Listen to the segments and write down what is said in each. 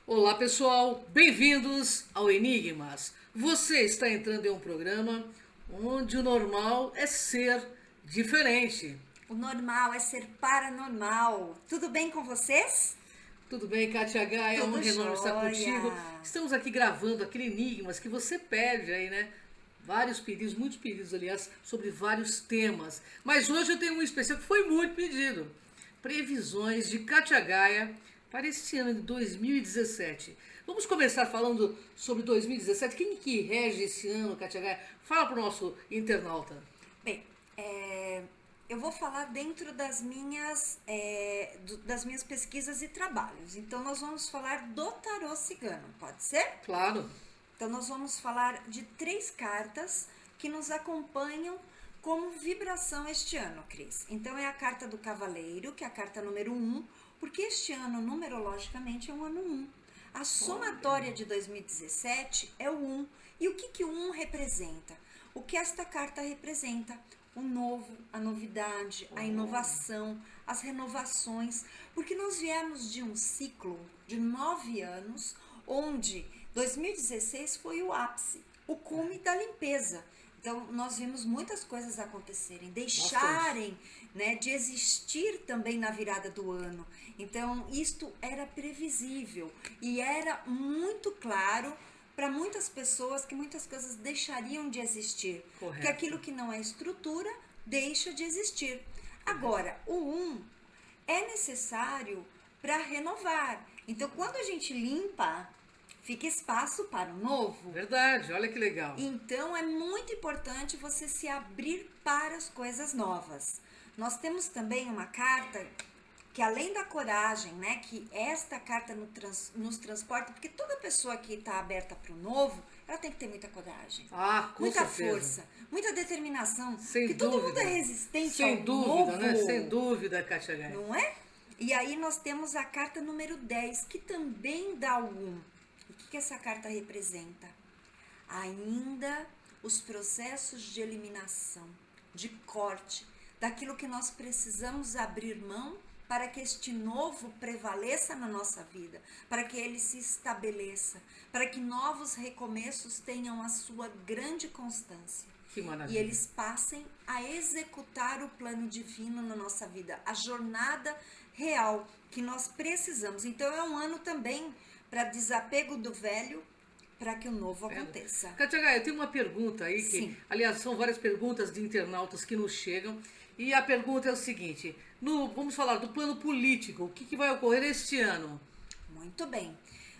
Olá pessoal, bem-vindos ao Enigmas. Você está entrando em um programa onde o normal é ser diferente. O normal é ser paranormal. Tudo bem com vocês? Tudo bem, Kátia Gaia? É um enorme estar contigo. Estamos aqui gravando aquele Enigmas que você pede aí, né? Vários pedidos, muitos pedidos, aliás, sobre vários temas. Mas hoje eu tenho um especial que foi muito pedido. Previsões de Kátia Gaia para este ano de 2017. Vamos começar falando sobre 2017. Quem que rege esse ano, Kátia Gaia? Fala para o nosso internauta. Bem, eu vou falar dentro das minhas pesquisas e trabalhos. Então, nós vamos falar do tarô cigano, pode ser? Claro. Então, nós vamos falar de 3 cartas que nos acompanham como vibração este ano, Cris. Então, é a carta do cavaleiro, que é a carta número 1, porque este ano, numerologicamente, é um ano 1. A somatória de 2017 é o 1. E o que o 1 representa? O que esta carta representa? O novo, a novidade, a inovação, as renovações. Porque nós viemos de um ciclo de 9 anos, onde 2016 foi o ápice, o cume da limpeza. Então, nós vimos muitas coisas acontecerem, deixarem, né, de existir também na virada do ano. Então, isto era previsível e era muito claro para muitas pessoas que muitas coisas deixariam de existir. Correto. Porque aquilo que não é estrutura deixa de existir. Agora, o 1 é necessário para renovar. Então, quando a gente limpa, fica espaço para o novo. Verdade, olha que legal. Então, é muito importante você se abrir para as coisas novas. Nós temos também uma carta que, além da coragem, né, que esta carta nos transporta, porque toda pessoa que está aberta para o novo, ela tem que ter muita coragem. Com muita certeza. Força, muita determinação. Sem porque dúvida. Todo mundo é resistente Sem ao dúvida, novo. né? Sem dúvida, Kátia Gaia. Não é? E aí nós temos a carta número 10, que também dá o 1. O que essa carta representa? Ainda os processos de eliminação, de corte, daquilo que nós precisamos abrir mão para que este novo prevaleça na nossa vida, para que ele se estabeleça, para que novos recomeços tenham a sua grande constância. Que maravilha. E eles passem a executar o plano divino na nossa vida, a jornada real que nós precisamos. Então é um ano também para desapego do velho, para que o novo aconteça. Kátia Gaia, eu tenho uma pergunta aí, que, aliás, são várias perguntas de internautas que nos chegam, e a pergunta é o seguinte, vamos falar do plano político, o que vai ocorrer este ano? Muito bem.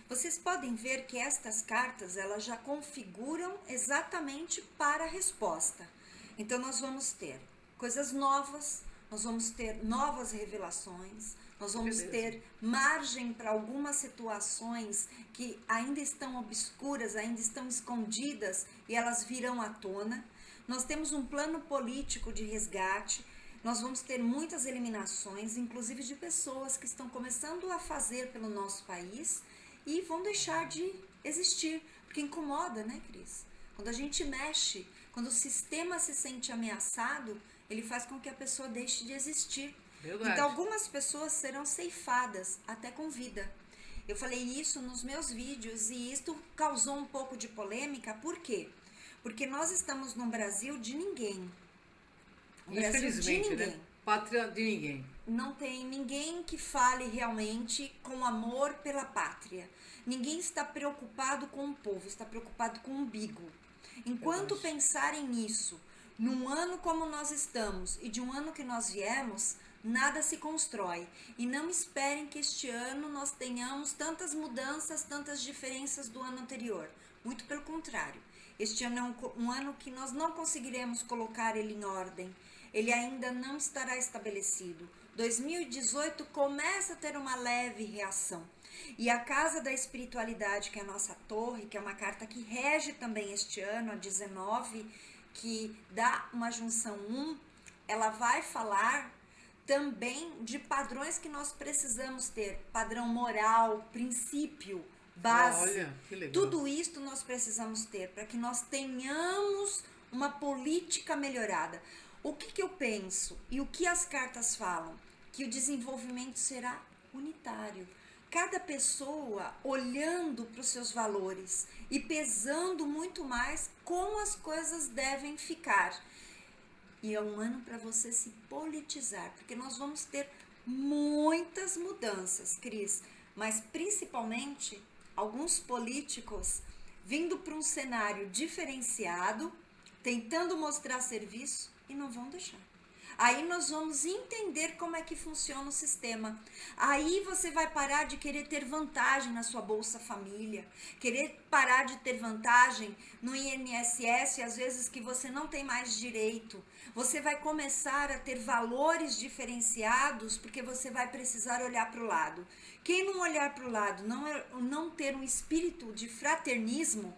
Vocês podem ver que estas cartas, elas já configuram exatamente para a resposta. Então, nós vamos ter coisas novas, nós vamos ter novas revelações, nós vamos ter margem para algumas situações que ainda estão obscuras, ainda estão escondidas e elas virão à tona. Nós temos um plano político de resgate, nós vamos ter muitas eliminações, inclusive de pessoas que estão começando a fazer pelo nosso país e vão deixar de existir, porque incomoda, né, Cris? Quando a gente mexe, quando o sistema se sente ameaçado, ele faz com que a pessoa deixe de existir. Verdade. Então, algumas pessoas serão ceifadas, até com vida. Eu falei isso nos meus vídeos e isto causou um pouco de polêmica. Por quê? Porque nós estamos num Brasil de ninguém. Um Brasil de ninguém. Né? Pátria de ninguém. Não tem ninguém que fale realmente com amor pela pátria. Ninguém está preocupado com o povo, está preocupado com o umbigo. Enquanto pensarem nisso, num ano como nós estamos e de um ano que nós viemos, nada se constrói. E não esperem que este ano nós tenhamos tantas mudanças, tantas diferenças do ano anterior. Muito pelo contrário. Este ano é um ano que nós não conseguiremos colocar ele em ordem. Ele ainda não estará estabelecido. 2018 começa a ter uma leve reação. E a Casa da Espiritualidade, que é a nossa torre, que é uma carta que rege também este ano, a 19, que dá uma junção 1, ela vai falar também de padrões que nós precisamos ter, padrão moral, princípio, base. Olha, que legal. Tudo isso nós precisamos ter para que nós tenhamos uma política melhorada. O que eu penso e o que as cartas falam? Que o desenvolvimento será unitário. Cada pessoa olhando para os seus valores e pesando muito mais como as coisas devem ficar. E é um ano para você se politizar, porque nós vamos ter muitas mudanças, Cris, mas principalmente alguns políticos vindo para um cenário diferenciado, tentando mostrar serviço e não vão deixar. Aí nós vamos entender como é que funciona o sistema. Aí você vai parar de querer ter vantagem na sua Bolsa Família, querer parar de ter vantagem no INSS, às vezes que você não tem mais direito. Você vai começar a ter valores diferenciados, porque você vai precisar olhar para o lado. Quem não olhar para o lado, não ter um espírito de fraternismo,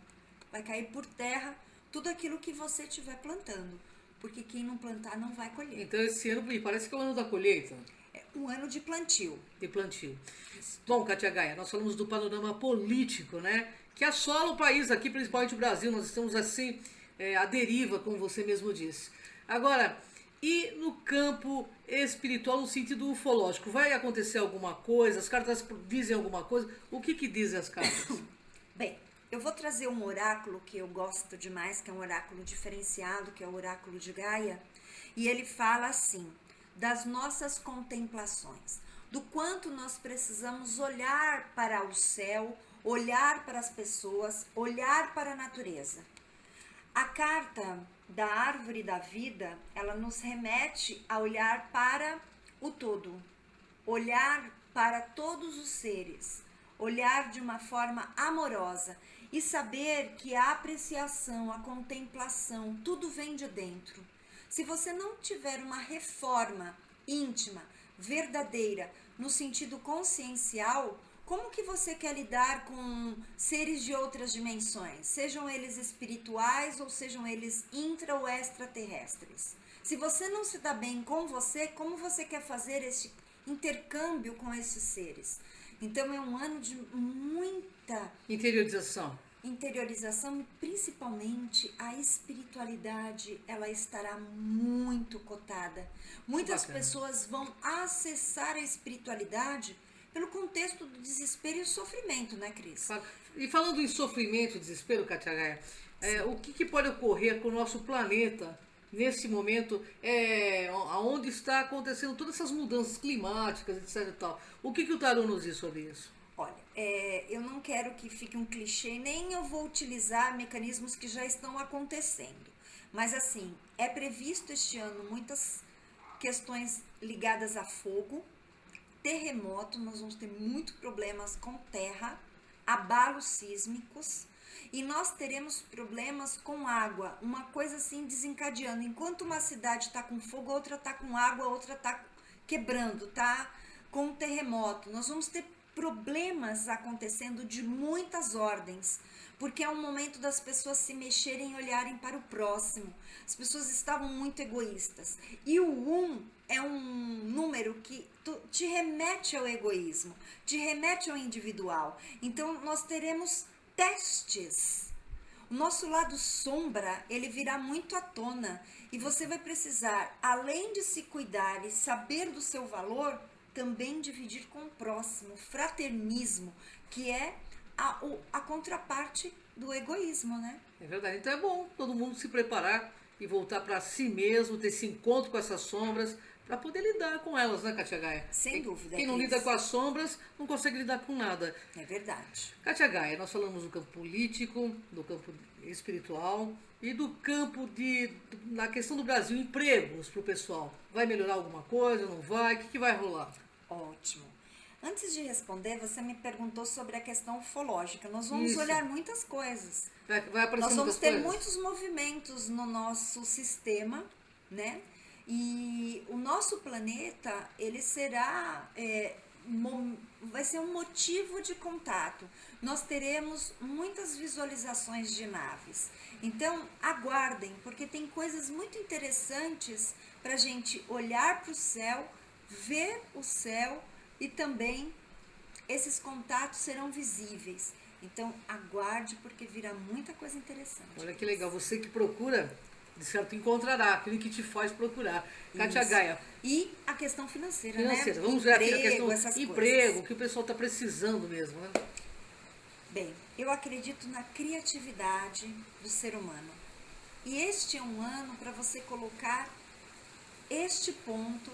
vai cair por terra tudo aquilo que você estiver plantando. Porque quem não plantar não vai colher. Então esse ano me parece que é o ano da colheita. É um ano de plantio. De plantio. Bom, Kátia Gaia, nós falamos do panorama político, né? Que assola o país aqui, principalmente o Brasil. Nós estamos assim, à deriva, como você mesmo disse. Agora, e no campo espiritual, no sentido ufológico, vai acontecer alguma coisa? As cartas dizem alguma coisa? O que dizem as cartas? Bem, eu vou trazer um oráculo que eu gosto demais, que é um oráculo diferenciado, que é o oráculo de Gaia. E ele fala assim, das nossas contemplações, do quanto nós precisamos olhar para o céu, olhar para as pessoas, olhar para a natureza. A carta da árvore da vida, ela nos remete a olhar para o todo, olhar para todos os seres, olhar de uma forma amorosa e saber que a apreciação, a contemplação, tudo vem de dentro. Se você não tiver uma reforma íntima, verdadeira, no sentido consciencial, como que você quer lidar com seres de outras dimensões? Sejam eles espirituais ou sejam eles intra ou extraterrestres. Se você não se dá bem com você, como você quer fazer esse intercâmbio com esses seres? Então é um ano de muita interiorização e principalmente a espiritualidade, ela estará muito cotada. Muitas pessoas vão acessar a espiritualidade pelo contexto do desespero e o sofrimento, né, Cris? E falando em sofrimento e desespero, Kátia Gaia, o que pode ocorrer com o nosso planeta nesse momento, onde está acontecendo todas essas mudanças climáticas, etc e tal? O que o tarô nos diz sobre isso? Olha, eu não quero que fique um clichê, nem eu vou utilizar mecanismos que já estão acontecendo. Mas assim, é previsto este ano muitas questões ligadas a fogo, terremoto, nós vamos ter muitos problemas com terra, abalos sísmicos, e nós teremos problemas com água, uma coisa assim desencadeando. Enquanto uma cidade está com fogo, outra está com água, outra está quebrando, tá com um terremoto. Nós vamos ter problemas acontecendo de muitas ordens, porque é um momento das pessoas se mexerem e olharem para o próximo. As pessoas estavam muito egoístas. E o 1 é um número que te remete ao egoísmo, te remete ao individual. Então, nós teremos testes. O nosso lado sombra, ele virá muito à tona. E você vai precisar, além de se cuidar e saber do seu valor, também dividir com o próximo, fraternismo, que é a contraparte do egoísmo, né? É verdade. Então é bom todo mundo se preparar e voltar para si mesmo, ter esse encontro com essas sombras, para poder lidar com elas, né, Kátia Gaia? Sem dúvida. Quem não lida com as sombras não consegue lidar com nada. É verdade. Kátia Gaia, nós falamos do campo político, do campo espiritual e do campo na questão do Brasil, empregos para o pessoal. Vai melhorar alguma coisa, não vai? O que vai rolar? Ótimo. Antes de responder, você me perguntou sobre a questão ufológica. Nós vamos olhar muitas coisas. Vai aparecer Nós vamos muitas ter coisas. muitos movimentos no nosso sistema, né? E o nosso planeta, ele será, vai ser um motivo de contato. Nós teremos muitas visualizações de naves. Então, aguardem, porque tem coisas muito interessantes para a gente olhar para o céu, ver o céu e também esses contatos serão visíveis. Então, aguarde, porque virá muita coisa interessante. Olha que legal, você que procura, de certo encontrará aquilo que te faz procurar. Kátia Gaia. E a questão financeira, né? Vamos ver aqui a questão emprego, que o pessoal está precisando mesmo, né? Bem, eu acredito na criatividade do ser humano. E este é um ano para você colocar este ponto,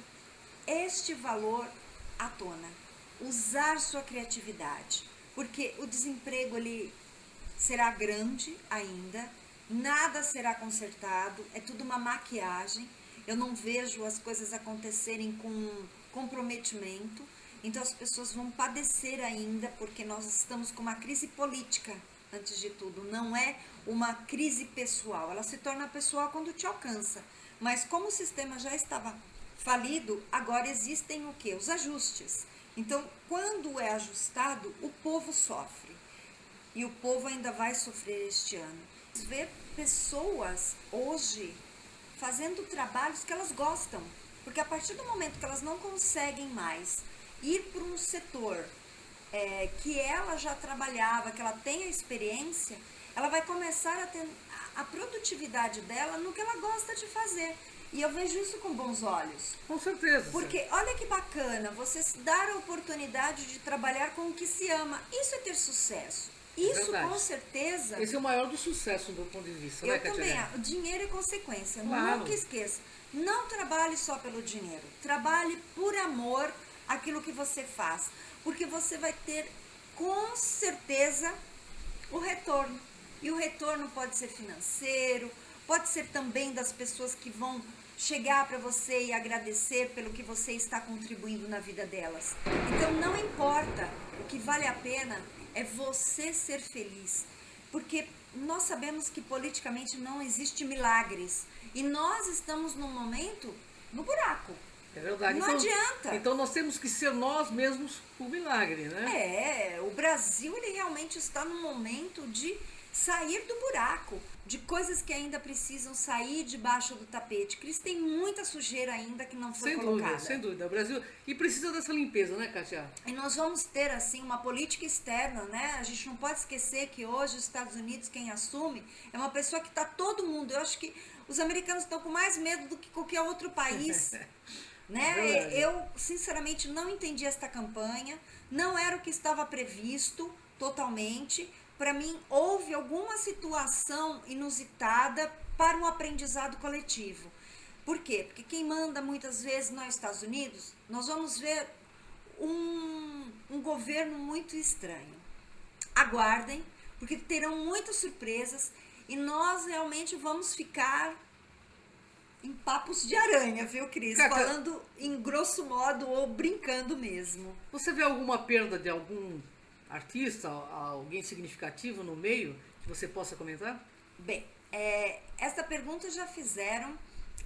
este valor à tona. Usar sua criatividade. Porque o desemprego ele será grande ainda, nada será consertado, é tudo uma maquiagem. Eu não vejo as coisas acontecerem com comprometimento. Então as pessoas vão padecer ainda, porque nós estamos com uma crise política, antes de tudo. Não é uma crise pessoal, ela se torna pessoal quando te alcança. Mas como o sistema já estava falido, agora existem o quê? Os ajustes. Então, quando é ajustado, o povo sofre. E o povo ainda vai sofrer este ano. Ver pessoas hoje fazendo trabalhos que elas gostam. Porque a partir do momento que elas não conseguem mais ir para um setor que ela já trabalhava, que ela tem a experiência, ela vai começar a ter a produtividade dela no que ela gosta de fazer. E eu vejo isso com bons olhos. Com certeza. Porque olha que bacana, você dar a oportunidade de trabalhar com o que se ama. Isso é ter sucesso. Isso com certeza. Esse é o maior do sucesso do ponto de vista, né, Katia? Eu também. O dinheiro é consequência. Claro. Nunca esqueça. Não trabalhe só pelo dinheiro. Trabalhe por amor aquilo que você faz. Porque você vai ter com certeza o retorno. E o retorno pode ser financeiro, pode ser também das pessoas que vão chegar para você e agradecer pelo que você está contribuindo na vida delas. Então não importa, o que vale a pena é você ser feliz. Porque nós sabemos que politicamente não existe milagres. E nós estamos num momento no buraco. É verdade. Não adianta. Então nós temos que ser nós mesmos o milagre, né? O Brasil ele realmente está num momento de sair do buraco, de coisas que ainda precisam sair debaixo do tapete. Cris, tem muita sujeira ainda que não foi colocada. Sem dúvida. O Brasil, e precisa dessa limpeza, né, Kátia? E nós vamos ter, assim, uma política externa, né? A gente não pode esquecer que hoje os Estados Unidos, quem assume, é uma pessoa que está todo mundo. Eu acho que os americanos estão com mais medo do que qualquer outro país. Né? Eu, sinceramente, não entendi esta campanha. Não era o que estava previsto totalmente. Para mim, houve alguma situação inusitada para um aprendizado coletivo. Por quê? Porque quem manda muitas vezes nos Estados Unidos, nós vamos ver um governo muito estranho. Aguardem, porque terão muitas surpresas e nós realmente vamos ficar em papos de aranha, viu, Cris? Falando em grosso modo ou brincando mesmo. Você vê alguma perda de algum artista, alguém significativo no meio que você possa comentar? Bem, essa pergunta já fizeram,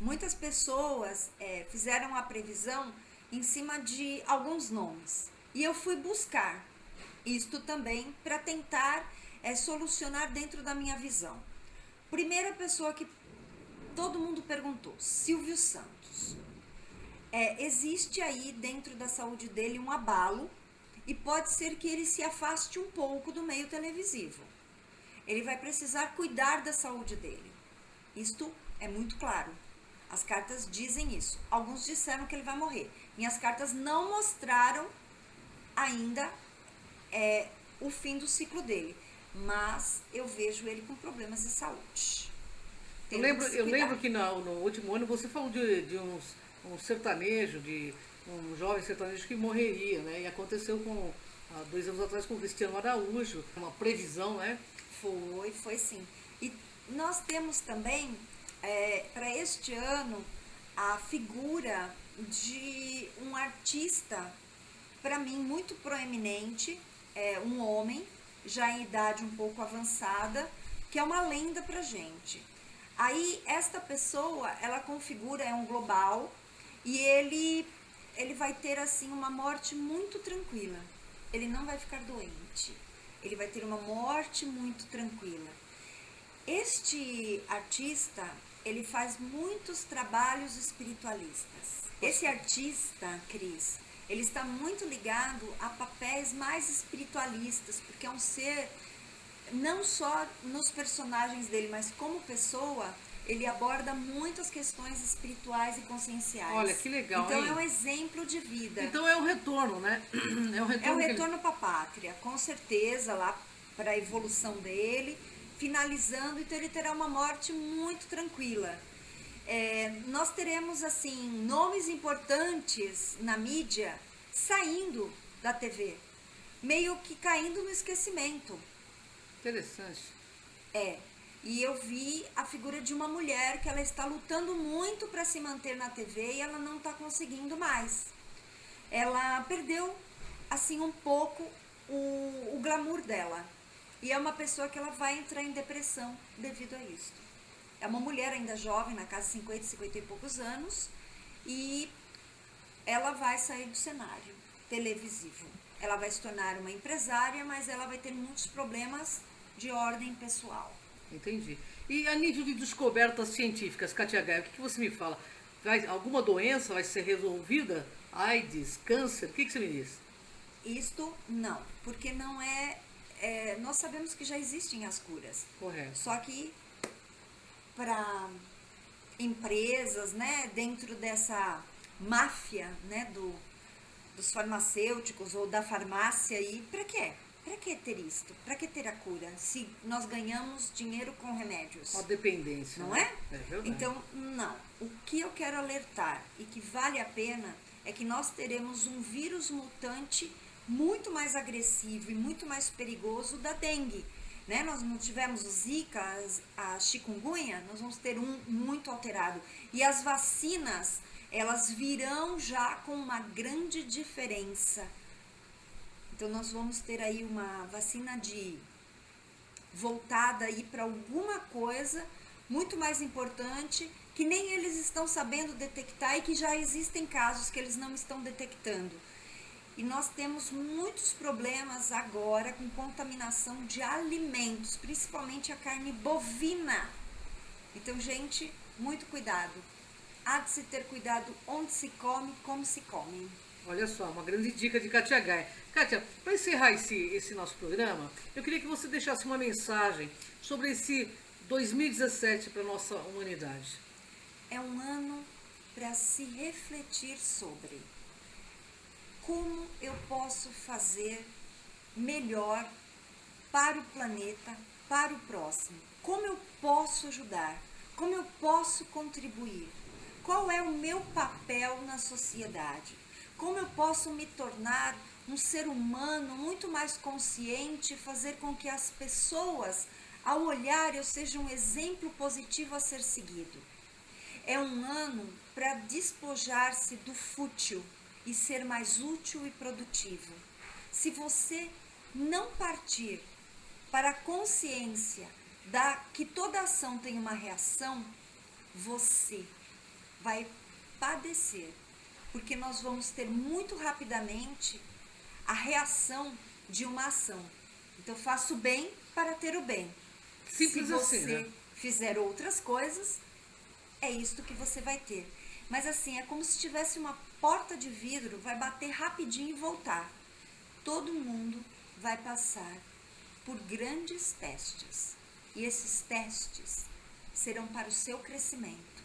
muitas pessoas fizeram a previsão em cima de alguns nomes. E eu fui buscar isto também para tentar solucionar dentro da minha visão. Primeira pessoa que todo mundo perguntou, Silvio Santos. Existe aí dentro da saúde dele um abalo, e pode ser que ele se afaste um pouco do meio televisivo. Ele vai precisar cuidar da saúde dele. Isto é muito claro. As cartas dizem isso. Alguns disseram que ele vai morrer. Minhas cartas não mostraram ainda o fim do ciclo dele. Mas eu vejo ele com problemas de saúde. Eu lembro que no último ano você falou de um sertanejo, de um jovem sertanejo que morreria, né? E aconteceu há 2 anos atrás com o Cristiano Araújo, uma previsão, né? Foi sim. E nós temos também, para este ano, a figura de um artista, para mim, muito proeminente, um homem, já em idade um pouco avançada, que é uma lenda pra gente. Aí, esta pessoa, ela configura, é um global, e ele vai ter, assim, uma morte muito tranquila. Ele não vai ficar doente. Ele vai ter uma morte muito tranquila. Este artista, ele faz muitos trabalhos espiritualistas. Esse artista, Cris, ele está muito ligado a papéis mais espiritualistas, porque é um ser, não só nos personagens dele, mas como pessoa, ele aborda muitas questões espirituais e conscienciais. Olha, que legal, então, hein? é um exemplo de vida. Então é um retorno, né? É um retorno, É um retorno para a pátria, com certeza, lá para a evolução dele, finalizando, então ele terá uma morte muito tranquila. Nós teremos, assim, nomes importantes na mídia saindo da TV, meio que caindo no esquecimento. Interessante. E eu vi a figura de uma mulher que ela está lutando muito para se manter na TV e ela não está conseguindo mais. Ela perdeu, assim, um pouco o glamour dela. E é uma pessoa que ela vai entrar em depressão devido a isso. É uma mulher ainda jovem, na casa de 50 e poucos anos, e ela vai sair do cenário televisivo. Ela vai se tornar uma empresária, mas ela vai ter muitos problemas de ordem pessoal. Entendi. E a nível de descobertas científicas, Kátia Gaia, o que você me fala? Alguma doença vai ser resolvida? AIDS, câncer? O que você me diz? Isto não, porque não nós sabemos que já existem as curas. Correto. Só que para empresas, né, dentro dessa máfia, né, dos farmacêuticos ou da farmácia, e para quê? Para que ter isto? Para que ter a cura? Se nós ganhamos dinheiro com remédios. Uma dependência. Não né? é? É verdade. Então, não. O que eu quero alertar e que vale a pena é que nós teremos um vírus mutante muito mais agressivo e muito mais perigoso da dengue. Né? Nós não tivemos o Zika, a chikungunya, nós vamos ter um muito alterado. E as vacinas, elas virão já com uma grande diferença. Então, nós vamos ter aí uma vacina voltada aí para alguma coisa muito mais importante, que nem eles estão sabendo detectar e que já existem casos que eles não estão detectando. E nós temos muitos problemas agora com contaminação de alimentos, principalmente a carne bovina. Então, gente, muito cuidado. Há de se ter cuidado onde se come, como se come. Olha só, uma grande dica de Kátia Gaia. Kátia, para encerrar esse nosso programa, eu queria que você deixasse uma mensagem sobre esse 2017 para a nossa humanidade. É um ano para se refletir sobre como eu posso fazer melhor para o planeta, para o próximo. Como eu posso ajudar? Como eu posso contribuir? Qual é o meu papel na sociedade? Como eu posso me tornar um ser humano muito mais consciente, fazer com que as pessoas, ao olhar, eu seja um exemplo positivo a ser seguido. É um ano para despojar-se do fútil e ser mais útil e produtivo. Se você não partir para a consciência que toda ação tem uma reação, você vai padecer. Porque nós vamos ter muito rapidamente a reação de uma ação. Então, faça o bem para ter o bem. Simples Se você assim, né? fizer outras coisas, é isto que você vai ter. Mas assim, é como se tivesse uma porta de vidro, vai bater rapidinho e voltar. Todo mundo vai passar por grandes testes. E esses testes serão para o seu crescimento.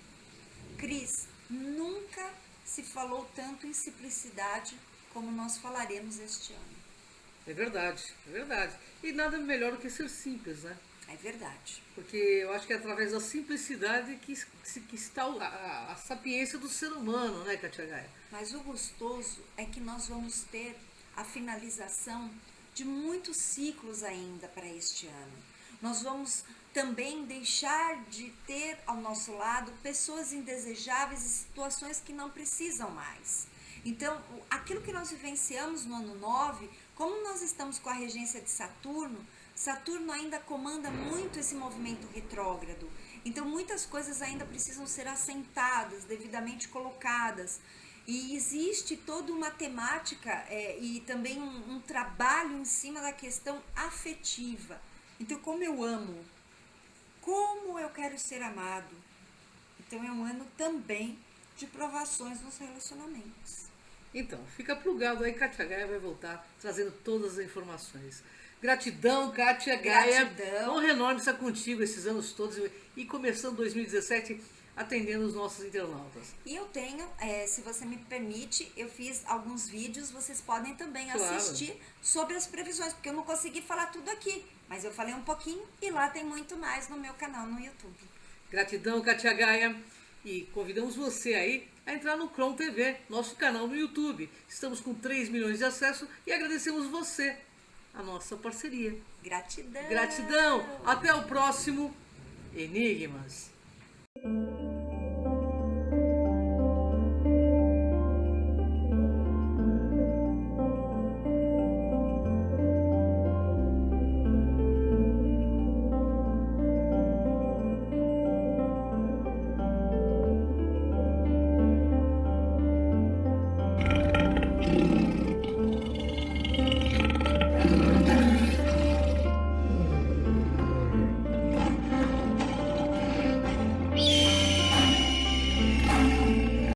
Cris, nunca se falou tanto em simplicidade como nós falaremos este ano. É verdade, é verdade. E nada melhor do que ser simples, né? É verdade. Porque eu acho que é através da simplicidade que está a sapiência do ser humano, né, Kátia Gaia? Mas o gostoso é que nós vamos ter a finalização de muitos ciclos ainda para este ano. Nós vamos também deixar de ter ao nosso lado pessoas indesejáveis e situações que não precisam mais. Então, aquilo que nós vivenciamos no ano 9, como nós estamos com a regência de Saturno, Saturno ainda comanda muito esse movimento retrógrado. Então, muitas coisas ainda precisam ser assentadas, devidamente colocadas. E existe toda uma temática e também um trabalho em cima da questão afetiva. Então, como eu amo, como eu quero ser amado. Então, é um ano também de provações nos relacionamentos. Então, fica plugado aí, Kátia Gaia vai voltar trazendo todas as informações. Gratidão, Kátia Gaia. Gratidão. Honra enorme estar contigo esses anos todos e começando 2017 atendendo os nossos internautas. E eu tenho, se você me permite, eu fiz alguns vídeos, vocês podem também assistir sobre as previsões, porque eu não consegui falar tudo aqui, mas eu falei um pouquinho e lá tem muito mais no meu canal no YouTube. Gratidão, Kátia Gaia. E convidamos você aí a entrar no Cron TV, nosso canal no YouTube. Estamos com 3 milhões de acessos e agradecemos você, a nossa parceria. Gratidão. Gratidão. Até o próximo Enigmas.